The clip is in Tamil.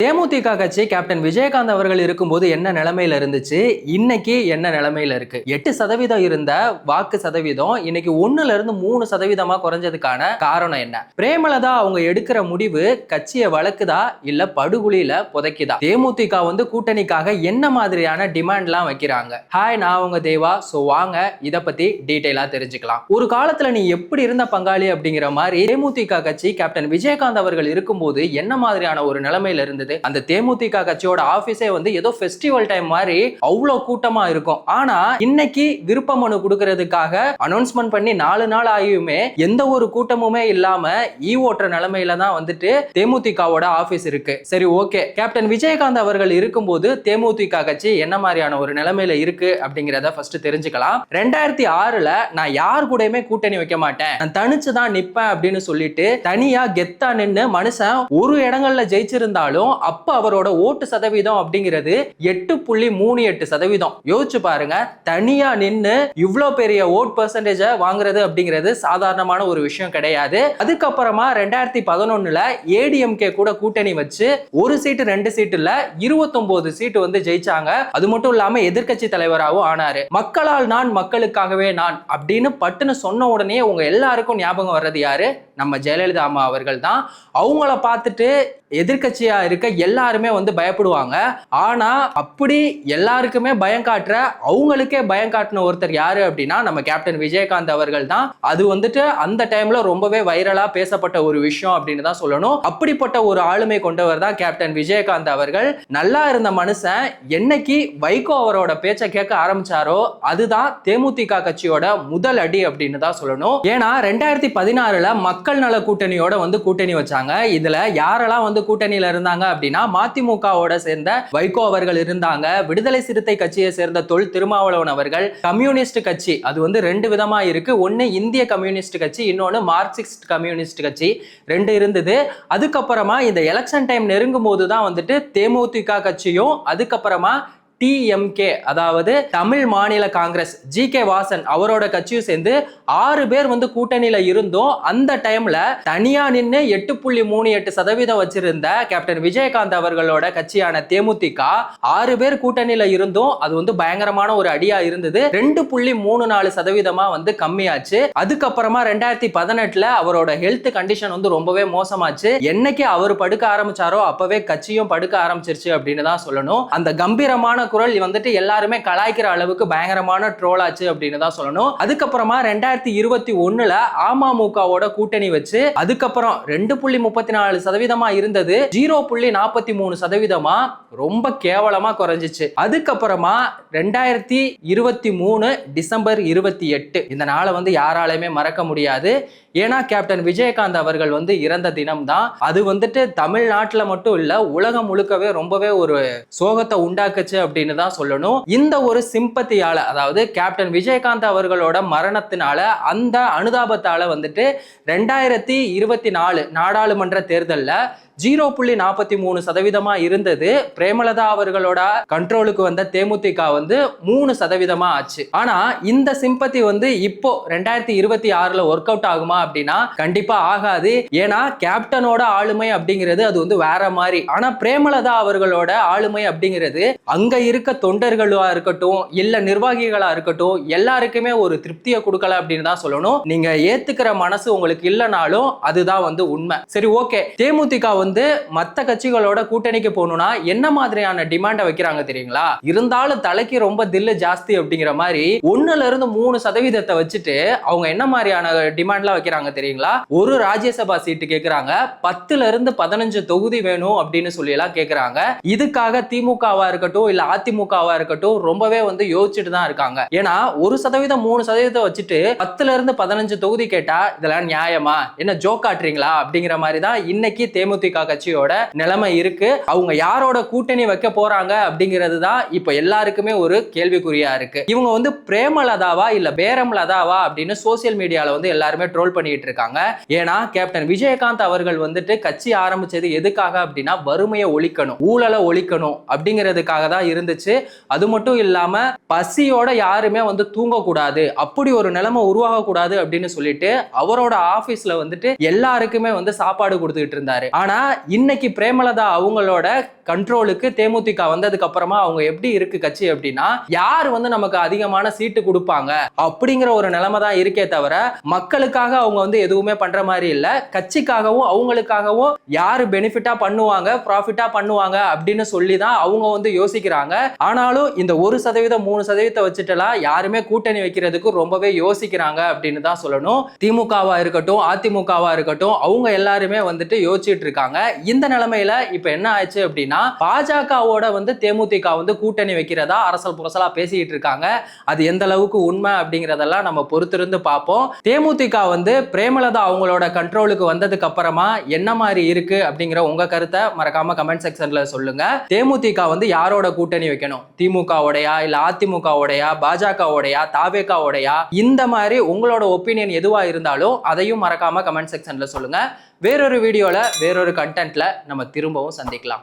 தேமுதிக கட்சி கேப்டன் விஜயகாந்த் அவர்கள் இருக்கும்போது என்ன நிலைமையில இருந்துச்சு, இன்னைக்கு என்ன நிலைமையில இருக்கு? 8% இருந்த வாக்கு சதவீதம் இன்னைக்கு 1ல இருந்து 3% குறைஞ்சதுக்கான காரணம் என்ன? பிரேமலதா அவங்க எடுக்கிற முடிவு கட்சியை வளர்க்குதா இல்ல படுகொலியில புதைக்குதா? தேமுதிக கூட்டணிக்காக என்ன மாதிரியான டிமாண்ட்லாம் வைக்கிறாங்க? ஹாய், நான் உங்க தேவா. சோ வாங்க இத பத்தி டீடைலா தெரிஞ்சுக்கலாம். ஒரு காலத்துல நீ எப்படி இருந்த பங்காளி அப்படிங்கிற மாதிரி தேமுதிக கட்சி கேப்டன் விஜயகாந்த் அவர்கள் இருக்கும்போது என்ன மாதிரியான ஒரு நிலைமையில இருந்தது? அந்த தேமுதிக கட்சியோட ஆபீஸே ஏதோ ஃபெஸ்டிவல் டைம் மாதிரி அவ்வளவு கூட்டமா இருக்கும். ஆனா இன்னைக்கு விருப்ப மனு கொடுக்கிறதுக்காக அனௌன்ஸ்மெண்ட் பண்ணி 4 நாள் ஆகியுமே எந்த ஒரு கூட்டமுமே இல்லாம ஓட்டுற நிலைமையில தான் தேமுதிகவோட ஆபீஸ் இருக்கு. சரி, ஓகே, கேப்டன் விஜயகாந்த் அவர்கள் இருக்கும்போது தேமுதிக கட்சி என்ன மாதிரியான ஒரு நிலைமையில இருக்கு அப்படிங்கறத ஃபர்ஸ்ட் தெரிஞ்சுக்கலாம். 2006ல நான் யார் கூடயுமே கூட்டணி வைக்க மாட்டேன், நான் தனிச்சு தான் நிப்பேன் அப்படின்னு சொல்லிட்டு தனியா கெத்தா நின்னு மனுஷன் ஒரு இடங்கள்ல ஜெயிச்சிருந்தாலும் அப்ப அவரோட ஓட்டு சதவீதம் அப்படிங்கிறது 8.38%. யோசிச்சு பாருங்க, தனியா நின்னு இவ்ளோ பெரிய ஓட் பெர்சன்டேஜ் வாங்குறது அப்படிங்கிறது சாதாரணமான ஒரு விஷயம் கிடையாது. அதுக்கப்புறமா 2011ல ஏடிஎம்கே கூட கூட்டணி வச்சு ஒரு சீட்டு 2 சீட்டு இல்ல 29 சீட்டு ஜெயிச்சாங்க. அது மட்டும் இல்லாம எதிர்க்கட்சி தலைவராகவும் ஆனாரு. மக்களால் நான், மக்களுக்காகவே நான் அப்படின்னு பட்டுன்னு சொன்ன உடனே உங்க எல்லாருக்கும் ஞாபகம் வர்றது யாரு? நம்ம ஜெயலலிதா அம்மா அவர்கள் தான். அவங்கள பார்த்துட்டு எதிர்கட்சியா இருக்க எல்லாருமே பயப்படுவாங்க. ஆனா அப்படி எல்லாருக்குமே பயம் காட்டுற, அவங்களுக்கே பயம் காட்டின ஒருத்தர் யாரு அப்படின்னா நம்ம கேப்டன் விஜயகாந்த் அவர்கள் தான். அது அந்த டைம்ல ரொம்பவே வைரலா பேசப்பட்ட ஒரு விஷயம் அப்படின்னு தான் சொல்லணும். அப்படிப்பட்ட ஒரு ஆளுமை கொண்டவர் தான் கேப்டன் விஜயகாந்த் அவர்கள். நல்லா இருந்த மனுஷன் என்னைக்கு வைகோ அவரோட பேச்சை கேட்க ஆரம்பிச்சாரோ அதுதான் தேமுதிக கட்சியோட முதல் அடி அப்படின்னு தான் சொல்லணும். ஏன்னா 2016ல மக்கள் நல கூட்டணியோட கூட்டணி வச்சாங்க. இதுல யாரெல்லாம் கூட்டணியில இருந்தாங்க அப்படின்னா மதிமுகவோட சேர்ந்த வைகோ அவர்கள் இருந்தாங்க, விடுதலை சிறுத்தை கட்சியை சேர்ந்த தொல் திருமாவளவன் அவர்கள், கம்யூனிஸ்ட் கட்சி அது 2 விதமா இருக்கு. ஒன்னு இந்திய கம்யூனிஸ்ட் கட்சி, இன்னொன்னு மார்க்சிஸ்ட் கம்யூனிஸ்ட் கட்சி, 2 இருந்தது. அதுக்கப்புறமா இந்த எலெக்ஷன் டைம் நெருங்கும் போதுதான் தேமுதிக கட்சியும் அதுக்கப்புறமா டிஎம்கே அதாவது தமிழ் மாநில காங்கிரஸ் ஜி.கே. வாசன் அவரோட கட்சியும் சேர்ந்து 6 பேர் கூட்டணியில இருந்தோம். அந்த டைம்ல தனியா நின்று 8.38% வச்சிருந்த கேப்டன் விஜயகாந்த் அவர்களோட கட்சியான தேமுதிக 6 பேர் கூட்டணியில இருந்தோம். அது பயங்கரமான ஒரு அடியா இருந்தது. 2.34% கம்மியாச்சு. அதுக்கப்புறமா 2018ல அவரோட ஹெல்த் கண்டிஷன் ரொம்பவே மோசமாச்சு. என்னைக்கு அவர் படுக்க ஆரம்பிச்சாரோ அப்பவே கட்சியும் படுக்க ஆரம்பிச்சிருச்சு அப்படின்னு தான் சொல்லணும். அந்த கம்பீரமான குரல் எல்லாருமே கலாய்க்கிற அளவுக்கு பயங்கரமான ட்ரோல் ஆச்சு அப்படின்னு தான் சொல்லணும். அதுக்கப்புறமா 2021ல அமமுகவோட கூட்டணி வச்சு அதுக்கப்புறம் 2.34% இருந்தது 0.43% ரொம்ப கேவலமா குறைஞ்சிச்சு. அதுக்கப்புறமா 2023 டிசம்பர் 28 இந்த நாளை யாராலையுமே மறக்க முடியாது. ஏன்னா கேப்டன் விஜயகாந்த் அவர்கள் இறந்த தினம் தான். அது தமிழ்நாட்டுல மட்டும் இல்ல உலகம் முழுக்கவே ரொம்பவே ஒரு சோகத்தை உண்டாக்குச்சு அப்படின்னு தான் சொல்லணும். இந்த ஒரு சிம்பத்தியால, அதாவது கேப்டன் விஜயகாந்த் அவர்களோட மரணத்தினால அந்த அனுதாபத்தால 2024 நாடாளுமன்ற தேர்தல்ல 0.43% இருந்தது. பிரேமலதா அவர்களோட கண்ட்ரோலுக்கு வந்த தேமுதிக 3% ஆச்சு. ஆனா இந்த சிம்பத்தி இப்போ 2026ல ஒர்க் அவுட் ஆகுமா அப்படின்னா கண்டிப்பா ஆகாது. ஏன்னா கேப்டனோட ஆளுமை அப்படிங்கிறது அது வேற மாதிரி. ஆனா பிரேமலதா அவர்களோட ஆளுமை அப்படிங்கிறது அங்க இருக்க தொண்டர்களா இருக்கட்டும் இல்ல நிர்வாகிகளா இருக்கட்டும் எல்லாருக்குமே ஒரு திருப்தியை கொடுக்கல அப்படின்னு தான் சொல்லணும். நீங்க ஏத்துக்கிற மனசு உங்களுக்கு இல்லைனாலும் அதுதான் உண்மை. சரி, ஓகே, தேமுதிக மத்த கட்சிகளோட கூட்டணிக்கு போகணும்னா என்ன மாதிரியான டிமாண்ட வைக்கிறாங்க தெரியுங்களா? இருந்தாலும் தலைக்கு ரொம்ப தில்லு ஜாஸ்தி அப்படிங்கிற மாதிரி 1ல இருந்து 3% வச்சுட்டு அவங்க என்ன மாதிரியான டிமாண்ட்லாம் வைக்கிறாங்க தெரியுங்களா? ஒரு ராஜ்யசபா சீட்டு கேட்கிறாங்க, 10ல இருந்து 15 தொகுதி வேணும் அப்படின்னு சொல்லி எல்லாம் கேட்கிறாங்க. இதுக்காக திமுகவா இருக்கட்டும் இல்ல அதிமுகவா இருக்கட்டும் ரொம்பவே யோசிச்சுட்டு தான் இருக்காங்க. ஏன்னா 1% 3% வச்சுட்டு 10ல இருந்து 15 தொகுதி கேட்டா இதெல்லாம் நியாயமா? என்ன ஜோக் காட்டுறீங்களா அப்படிங்கிற மாதிரி தான் இன்னைக்கு தேமுதிக கட்சியோட நிலைமை இருக்கு. அவங்க யாரோட கூட்டணி வைக்க போறாங்க அப்படிங்கிறது தான் இப்ப எல்லாருக்குமே ஒரு கேள்விக்குறியா இருக்கு. இவங்க பிரேமலதாவா இல்ல பேரம்லதாவா அப்படின்னு சோசியல் மீடியால எல்லாருமே ட்ரோல் பண்ணிட்டு இருக்காங்க. ஏன்னா கேப்டன் விஜயகாந்த் அவர்கள் கட்சி ஆரம்பிச்சது எதுக்காக அப்படின்னா வறுமையை ஒழிக்கணும், ஊழலை ஒழிக்கணும் அப்படிங்கிறதுக்காக தான் இருந்துச்சு. அது மட்டும் இல்லாம பசியோட யாருமே தூங்கக்கூடாது, அப்படி ஒரு நிலைமை உருவாக கூடாது அப்படின்னு சொல்லிட்டு அவரோட ஆபீஸ்ல எல்லாருக்குமே சாப்பாடு கொடுத்துட்டு இருந்தாரு. ஆனா ஆனா இன்னைக்கு பிரேமலதா அவங்களோட கண்ட்ரோலுக்கு தேமுதிக வந்ததுக்கு அப்புறமா அவங்க எப்படி இருக்கு கட்சி அப்படின்னா, யார் வந்து நமக்கு அதிகமான சீட்டு கொடுப்பாங்க அப்படிங்கிற ஒரு நிலைமை தான் இருக்கே தவிர மக்களுக்காக அவங்க வந்து எதுவுமே பண்ற மாதிரி இல்ல. கட்சிக்காகவும் அவங்களுக்காகவும் யாரு பெனிஃபிட்டா பண்ணுவாங்க, ப்ராஃபிட்டா பண்ணுவாங்க அப்படின்னு சொல்லி தான் அவங்க வந்து யோசிக்கிறாங்க. ஆனாலும் இந்த 1% 3% வச்சுட்டுலாம் யாருமே கூட்டணி வைக்கிறதுக்கு ரொம்பவே யோசிக்கிறாங்க அப்படின்னு தான் சொல்லணும். திமுகவா இருக்கட்டும், அதிமுகவா இருக்கட்டும், அவங்க எல்லாருமே வந்துட்டு யோசிச்சுட்டு இருக்காங்க. இந்த நிலைமையில இப்ப என்ன ஆச்சு அப்படின்னா, பாஜகவோட வந்து தேமுதிக வந்து கூட்டணி வைக்கிறதா அரசல் புரசலா பேசிட்டு இருக்காங்க. அது எந்த அளவுக்கு உண்மை அப்படிங்கறதெல்லாம் நம்ம பொறுத்திருந்து பார்ப்போம். தேமுதிக வந்து பிரேமலதா அவங்களோட கண்ட்ரோலுக்கு வந்ததுக்கு அப்புறமா என்ன மாதிரி இருக்கு அப்படிங்கிற உங்க கருத்தை மறக்காம கமெண்ட் செக்ஷன்ல சொல்லுங்க. தேமுதிக வந்து யாரோட கூட்டணி வைக்கணும்? திமுகவோடயா, இல்ல அதிமுகவோடயா, பாஜகவோடயா, தாவேகாவோடயா? இந்த மாதிரி உங்களோட ஒப்பீனியன் எதுவா இருந்தாலும் அதையும் மறக்காம கமெண்ட் செக்ஷன்ல சொல்லுங்க. வேறொரு வீடியோல வேறொரு கண்டென்ட்ல நம்ம திரும்பவும் சந்திக்கலாம்.